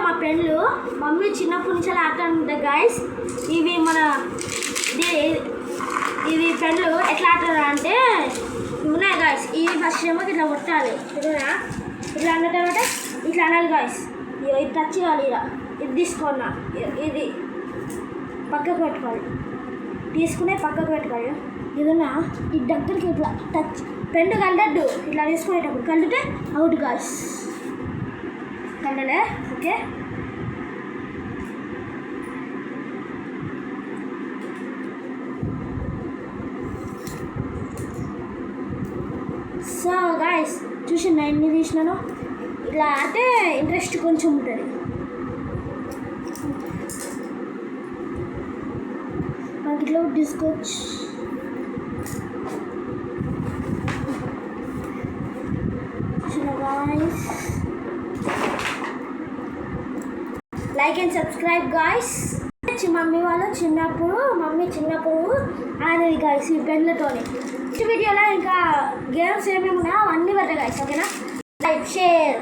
మా పెన్లు మమ్మీ చిన్నప్పటి నుంచి అలా ఆడుతూ ఉంటాయి గాయస్. ఇవి మన ఇవి పెన్లు ఎట్లా ఆడతారు అంటే ఇవి ఉన్నాయి గాయస్. ఇవి ఫస్ట్ ఏమో ఇట్లా కొట్టాలి, చూడరా ఇట్లా అన్న తర్వాత ఇట్లా అనాలి గాయస్. ఇది టచ్ చేయాలి, ఇలా ఇది తీసుకున్నా, ఇది పక్కకు పెట్టుకోవాలి, తీసుకునే పక్కకు పెట్టుకోవాలి. ఏదన్నా ఈ దగ్గరికి ఇట్లా టచ్ పెన్ను కలడద్దు, ఇట్లా తీసుకునేటప్పుడు కలితే అవుట్ గాయస్. కలలే ఓకే. సో గాయస్ చూసిన ఎన్ని తీసినాను. ఇట్లా అంటే ఇంట్రెస్ట్ కొంచెం ఉంటుంది. మనకి ఇట్లా తీసుకోవచ్చు. Like and subscribe guys. Mummy వాళ్ళు చిన్నప్పుడు ఆడేది గాయస్ ఈ పెన్లతోనే. నెక్స్ట్ వీడియోలో ఇంకా గేమ్స్ ఏమేమి ఉన్నాయో అవన్నీ పెట్టాయి గాయస్. ఓకేనా? Like, share,